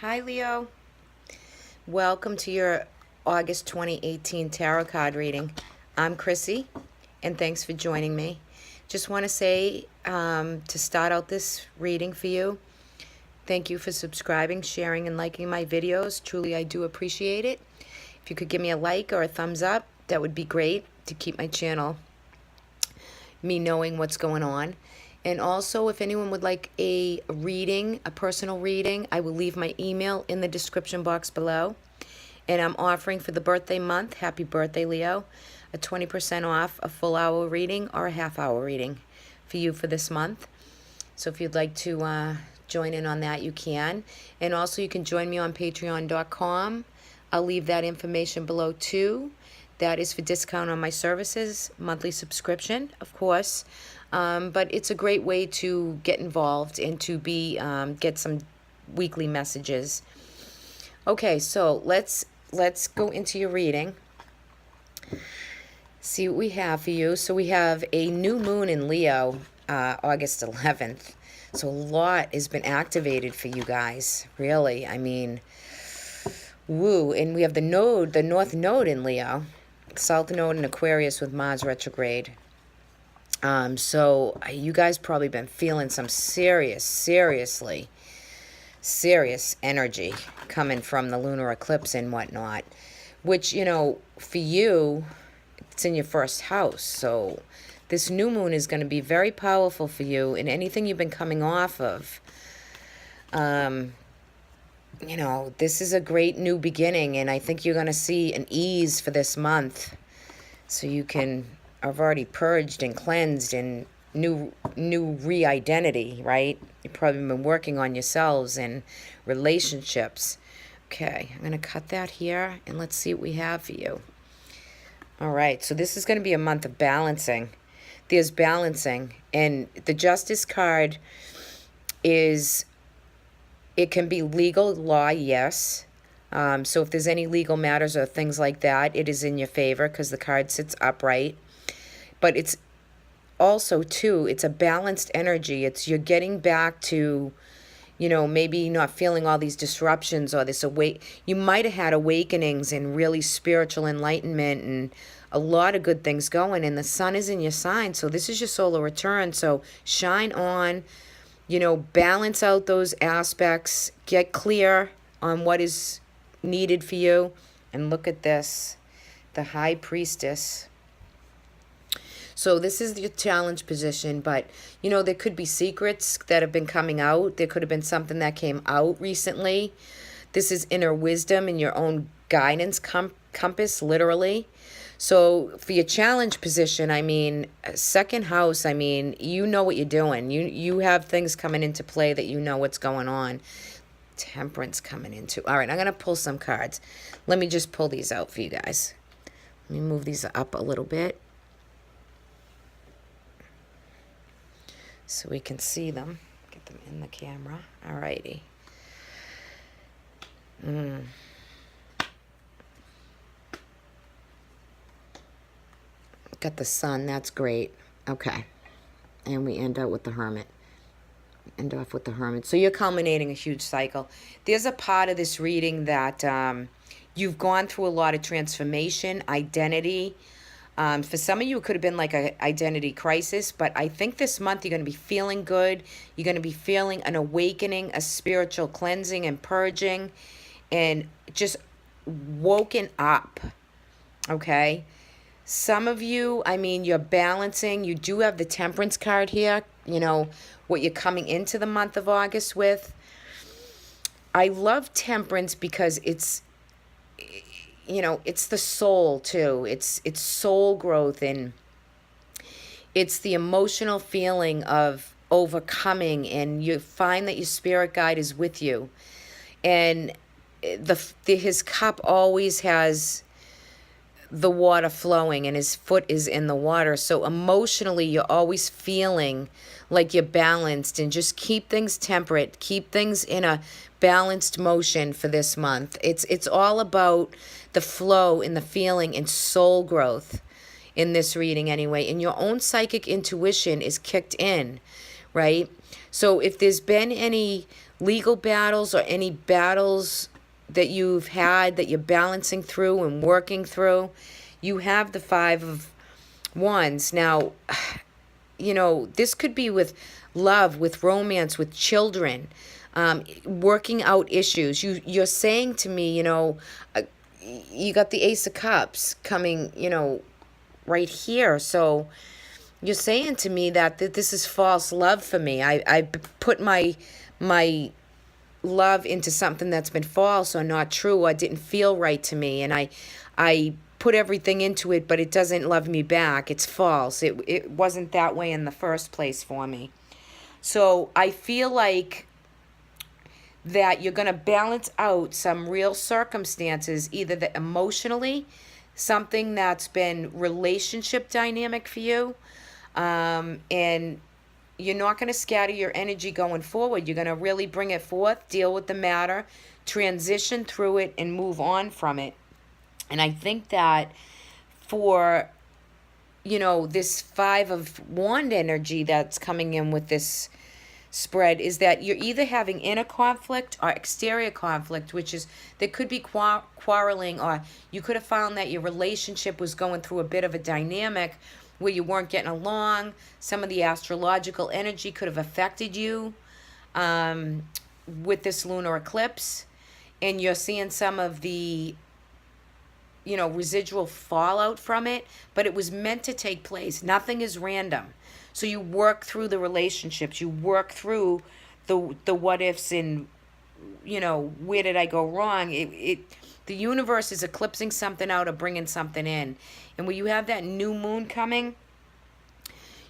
Hi, Leo. Welcome to your August 2018 tarot card reading. I'm Chrissy, and thanks for joining me. Just want to say to start out this reading for you, thank you for subscribing, sharing, and liking my videos. Truly, I do appreciate it. If you could give me a like or a thumbs up, that would be great to keep my channel, me knowing what's going on. And also, if anyone would like a reading, a personal reading, I will leave my email in the description box below. And I'm offering for the birthday month, happy birthday, Leo, a 20% off a full hour reading or a half hour reading for you for this month. So if you'd like to join in on that, you can. And also, you can join me on patreon.com. I'll leave that information below too. That is for discount on my services, monthly subscription, of course. But it's a great way to get involved and to get some weekly messages. Okay, so let's go into your reading. See what we have for you. So we have a new moon in Leo, August 11th. So a lot has been activated for you guys, really. I mean, woo. And we have the North Node in Leo, South Node in Aquarius with Mars retrograde. So you guys probably been feeling some serious energy coming from the lunar eclipse and whatnot, which, for you, it's in your first house. So this new moon is going to be very powerful for you in anything you've been coming off of. This is a great new beginning, and I think you're going to see an ease for this month. So you can have already purged and cleansed and new re-identity, right? You've probably been working on yourselves and relationships. Okay, I'm going to cut that here, and let's see what we have for you. All right, so this is going to be a month of balancing. There's balancing, and the Justice card is, it can be legal law, yes. So if there's any legal matters or things like that, it is in your favor because the card sits upright. But it's also, too, it's a balanced energy. It's you're getting back to, maybe not feeling all these disruptions or this you might have had awakenings and really spiritual enlightenment and a lot of good things going. And the sun is in your sign, so this is your solar return. So shine on, balance out those aspects, get clear on what is needed for you. And look at this, the High Priestess. So this is your challenge position, but, there could be secrets that have been coming out. There could have been something that came out recently. This is inner wisdom and your own guidance compass, literally. So for your challenge position, second house, you know what you're doing. You have things coming into play that you know what's going on. Temperance coming into. All right, I'm going to pull some cards. Let me just pull these out for you guys. Let me move these up a little bit so we can see them. Get them in the camera. All righty. Got the Sun. That's great. Okay. And we end out with the Hermit. End off with the Hermit. So you're culminating a huge cycle. There's a part of this reading that you've gone through a lot of transformation, identity. For some of you, it could have been like an identity crisis, but I think this month you're going to be feeling good. You're going to be feeling an awakening, a spiritual cleansing and purging, and just woken up, okay? Some of you, you're balancing. You do have the Temperance card here, what you're coming into the month of August with. I love Temperance because it's the soul too. It's soul growth, and it's the emotional feeling of overcoming, and you find that your spirit guide is with you. And his cup always has the water flowing, and his foot is in the water. So emotionally, you're always feeling like you're balanced, and just keep things temperate, keep things in a balanced motion for this month. It's all about the flow and the feeling and soul growth in this reading anyway. And your own psychic intuition is kicked in, right? So if there's been any legal battles or any battles that you've had that you're balancing through and working through. You have the Five of Wands. Now, this could be with love, with romance, with children, working out issues. You're saying to me, you got the Ace of Cups coming, right here. So you're saying to me that this is false love for me. I put my love into something that's been false or not true or didn't feel right to me, and I put everything into it, but it doesn't love me back. It's false. It wasn't that way in the first place for me. So I feel like that you're going to balance out some real circumstances, either that emotionally, something that's been relationship dynamic for you, and you're not going to scatter your energy going forward. You're going to really bring it forth, deal with the matter, transition through it, and move on from it. And I think that for, this Five of Wand energy that's coming in with this spread is that you're either having inner conflict or exterior conflict, which is there could be quarreling, or you could have found that your relationship was going through a bit of a dynamic where you weren't getting along. Some of the astrological energy could have affected you with this lunar eclipse, and you're seeing some of the residual fallout from it, but it was meant to take place. Nothing is random. So you work through the relationships, you work through the what ifs, and where did I go wrong? The universe is eclipsing something out or bringing something in. And when you have that new moon coming,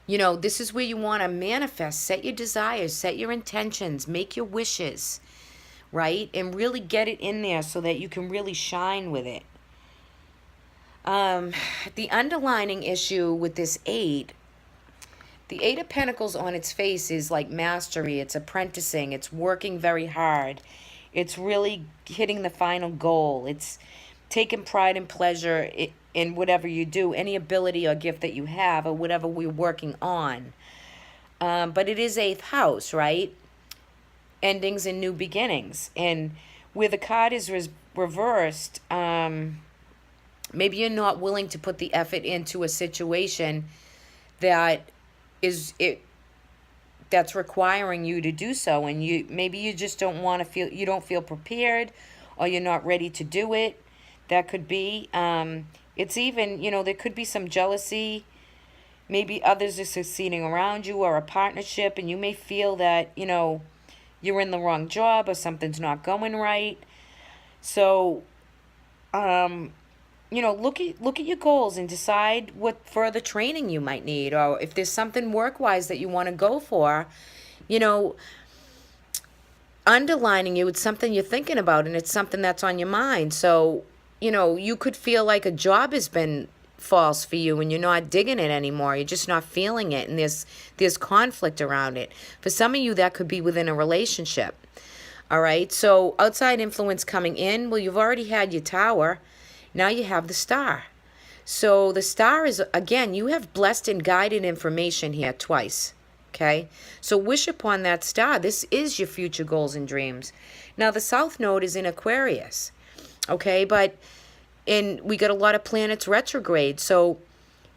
this is where you want to manifest, set your desires, set your intentions, make your wishes, right? And really get it in there so that you can really shine with it. The underlining issue with this the Eight of Pentacles on its face is like mastery. It's apprenticing. It's working very hard. It's really hitting the final goal. It's taking pride and pleasure in whatever you do, any ability or gift that you have, or whatever we're working on. But it is 8th house, right? Endings and new beginnings. And where the card is reversed, maybe you're not willing to put the effort into a situation that's requiring you to do so, and you just don't want to feel, you don't feel prepared, or you're not ready to do it. That could be. It's even, there could be some jealousy. Maybe others are succeeding around you, or a partnership, and you may feel that you're in the wrong job or something's not going right. So look at your goals and decide what further training you might need, or if there's something work-wise that you want to go for, underlining you, it's something you're thinking about, and it's something that's on your mind. So, you could feel like a job has been false for you and you're not digging it anymore. You're just not feeling it, and there's conflict around it. For some of you, that could be within a relationship. All right, so outside influence coming in, well, you've already had your Tower. Now you have the Star. So the Star is, again, you have blessed and guided information here twice, okay? So wish upon that Star. This is your future goals and dreams. Now the South Node is in Aquarius, okay? And we got a lot of planets retrograde. So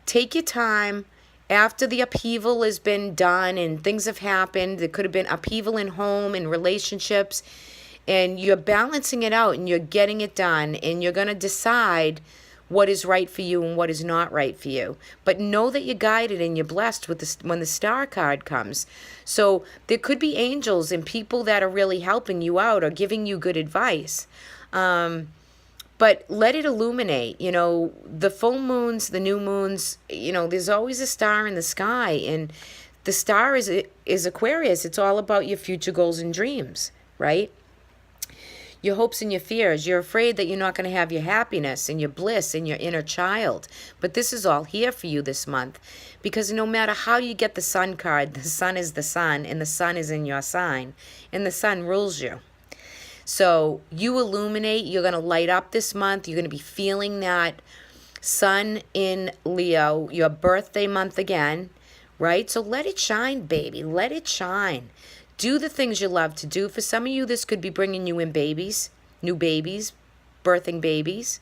take your time. After the upheaval has been done and things have happened, there could have been upheaval in home and relationships, and you're balancing it out and you're getting it done, and you're going to decide what is right for you and what is not right for you. But know that you're guided and you're blessed with when the Star card comes. So there could be angels and people that are really helping you out or giving you good advice. But let it illuminate, the full moons, the new moons, there's always a star in the sky, and the star is Aquarius. It's all about your future goals and dreams, right? Your hopes and your fears. You're afraid that you're not going to have your happiness and your bliss and your inner child. But this is all here for you this month, because no matter how you get the Sun card, the Sun is the Sun, and the Sun is in your sign, and the Sun rules you. So you illuminate, you're going to light up this month. You're going to be feeling that Sun in Leo, your birthday month again, right? So let it shine, baby. Let it shine. Do the things you love to do. For some of you, this could be bringing you in babies, new babies, birthing babies.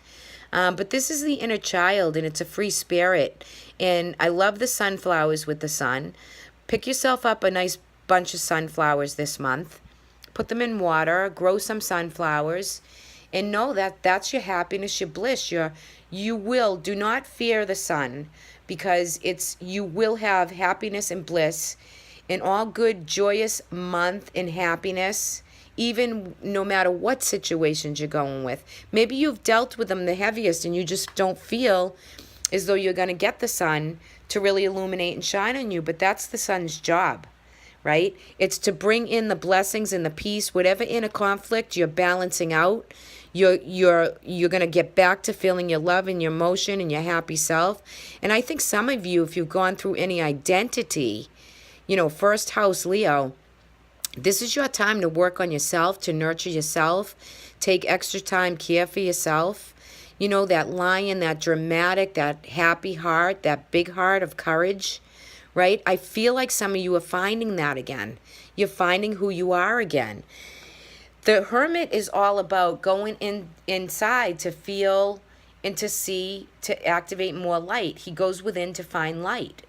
But this is the inner child, and it's a free spirit. And I love the sunflowers with the sun. Pick yourself up a nice bunch of sunflowers this month. Put them in water, grow some sunflowers, and know that that's your happiness, your bliss. Do not fear the sun, because you will have happiness and bliss in all good, joyous month in happiness, even no matter what situations you're going with. Maybe you've dealt with them the heaviest and you just don't feel as though you're going to get the sun to really illuminate and shine on you, but that's the sun's job, right? It's to bring in the blessings and the peace, whatever inner conflict you're balancing out. You're going to get back to feeling your love and your emotion and your happy self. And I think some of you, if you've gone through any identity, first house Leo, this is your time to work on yourself, to nurture yourself, take extra time, care for yourself. That lion, that dramatic, that happy heart, that big heart of courage, right? I feel like some of you are finding that again. You're finding who you are again. The Hermit is all about going inside to feel and to see, to activate more light. He goes within to find light.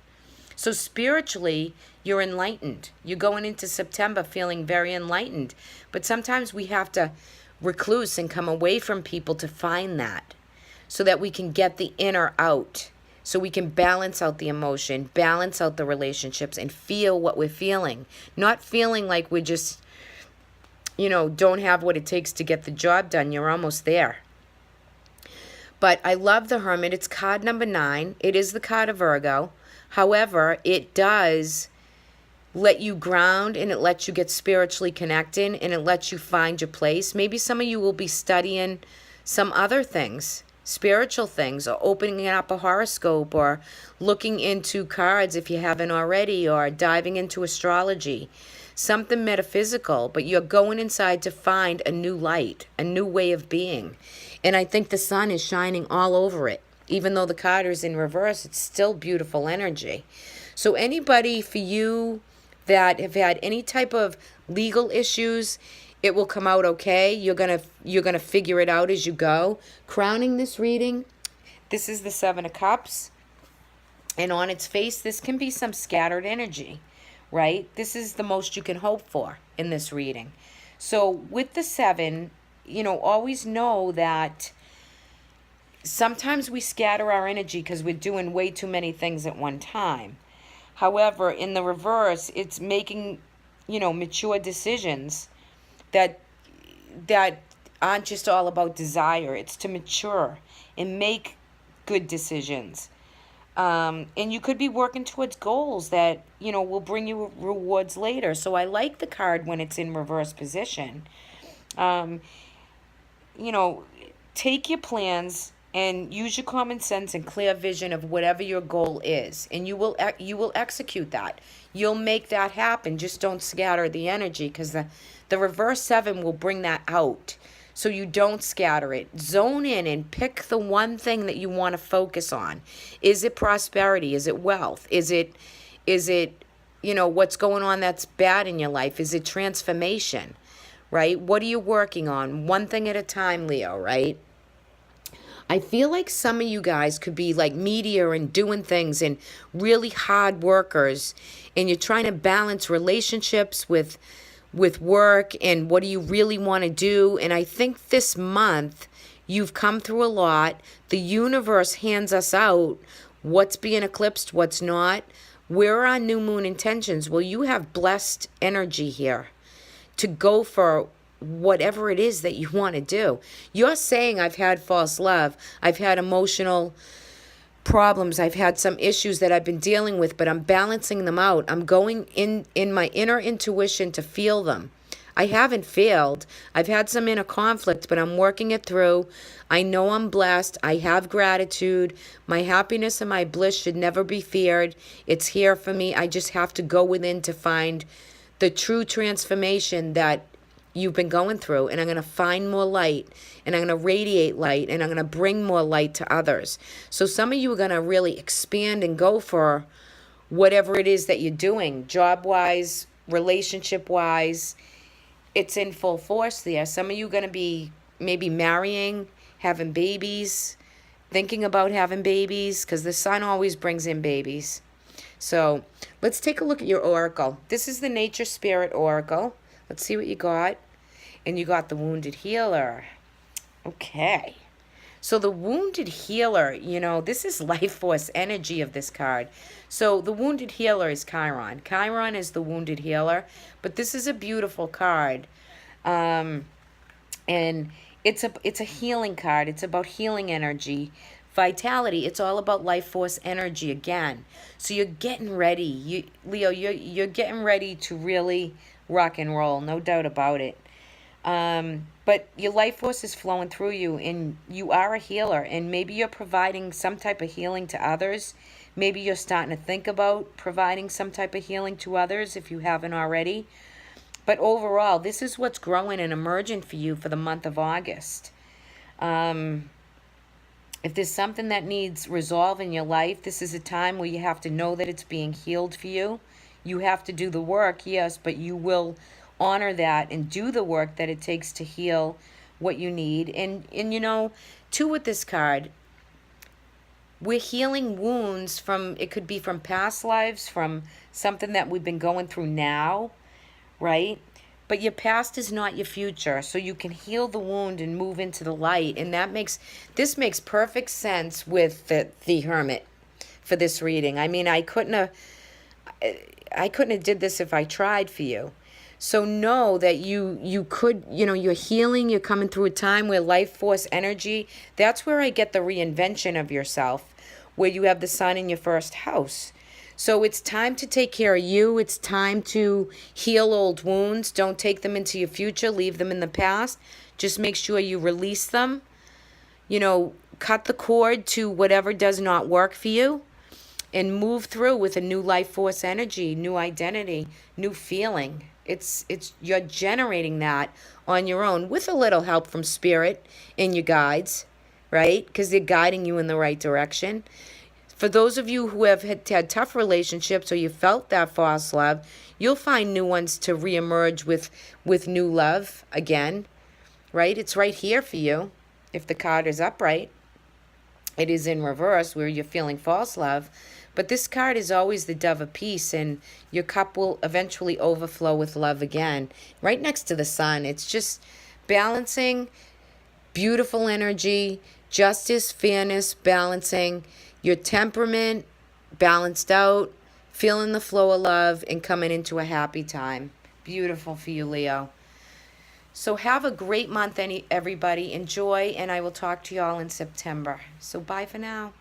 So spiritually, you're enlightened. You're going into September feeling very enlightened. But sometimes we have to recluse and come away from people to find that, so that we can get the inner out, so we can balance out the emotion, balance out the relationships, and feel what we're feeling. Not feeling like we're just, don't have what it takes to get the job done. You're almost there. But I love the Hermit. It's card number 9. It is the card of Virgo. However, it does let you ground, and it lets you get spiritually connected, and it lets you find your place. Maybe some of you will be studying some other things, spiritual things, or opening up a horoscope, or looking into cards if you haven't already, or diving into astrology, something metaphysical. But you're going inside to find a new light, a new way of being. And I think the sun is shining all over it. Even though the card is in reverse, it's still beautiful energy. So anybody for you that have had any type of legal issues, it will come out okay. You're gonna figure it out as you go. Crowning this reading, this is the 7 of Cups. And on its face, this can be some scattered energy, right? This is the most you can hope for in this reading. So with the 7, always know that sometimes we scatter our energy because we're doing way too many things at one time. However, in the reverse, it's making, mature decisions that aren't just all about desire. It's to mature and make good decisions. And you could be working towards goals that, will bring you rewards later. So I like the card when it's in reverse position. Take your plans and use your common sense and clear vision of whatever your goal is, and you will execute that. You'll make that happen. Just don't scatter the energy, because the reverse 7 will bring that out. So you don't scatter it. Zone in and pick the one thing that you want to focus on. Is it prosperity? Is it wealth? Is it what's going on that's bad in your life? Is it transformation, right? What are you working on? One thing at a time, Leo, right? I feel like some of you guys could be like media and doing things and really hard workers, and you're trying to balance relationships with work and what do you really want to do. And I think this month you've come through a lot. The universe hands us out what's being eclipsed, what's not. Where are our new moon intentions? Well, you have blessed energy here to go for whatever it is that you want to do. You're saying, I've had false love, I've had emotional problems, I've had some issues that I've been dealing with, but I'm balancing them out. I'm going in my inner intuition to feel them. I haven't failed. I've had some inner conflict, but I'm working it through. I know I'm blessed. I have gratitude. My happiness and my bliss should never be feared. It's here for me. I just have to go within to find the true transformation that you've been going through, and I'm going to find more light, and I'm going to radiate light, and I'm going to bring more light to others. So some of you are going to really expand and go for whatever it is that you're doing, job-wise, relationship-wise, it's in full force there. Some of you going to be maybe marrying, having babies, thinking about having babies, because the sun always brings in babies. So let's take a look at your oracle. This is the Nature Spirit Oracle. Let's see what you got. And you got the Wounded Healer. Okay. So the Wounded Healer, you know, this is life force energy of this card. So the Wounded Healer is Chiron. Chiron is the Wounded Healer, but this is a beautiful card. And it's a healing card. It's about healing energy, vitality. It's all about life force energy again. So you're getting ready. Leo, you're getting ready to really rock and roll, no doubt about it. But your life force is flowing through you, and you are a healer, and maybe you're providing some type of healing to others. Maybe you're starting to think about providing some type of healing to others if you haven't already. But overall, this is what's growing and emerging for you for the month of August. If there's something that needs resolve in your life, this is a time where you have to know that it's being healed for you. You have to do the work, yes, but you will honor that and do the work that it takes to heal what you need. And you know, too, with this card, we're healing wounds from, it could be from past lives, from something that we've been going through now, right? But your past is not your future, so you can heal the wound and move into the light. And this makes perfect sense with the Hermit for this reading. I mean, I couldn't have did this if I tried for you. So know that you could, you know, you're healing, you're coming through a time where life force energy, that's where I get the reinvention of yourself, where you have the sun in your first house. So it's time to take care of you. It's time to heal old wounds. Don't take them into your future. Leave them in the past. Just make sure you release them. You know, cut the cord to whatever does not work for you and move through with a new life force energy, new identity, new feeling. It's you're generating that on your own with a little help from spirit and your guides, right? Because they're guiding you in the right direction. For those of you who have had tough relationships or you felt that false love, you'll find new ones to reemerge with new love again, right? It's right here for you if the card is upright. It is in reverse where you're feeling false love. But this card is always the Dove of Peace, and your cup will eventually overflow with love again. Right next to the sun. It's just balancing, beautiful energy, justice, fairness, balancing your temperament, balanced out, feeling the flow of love, and coming into a happy time. Beautiful for you, Leo. So have a great month, everybody. Enjoy, and I will talk to you all in September. So bye for now.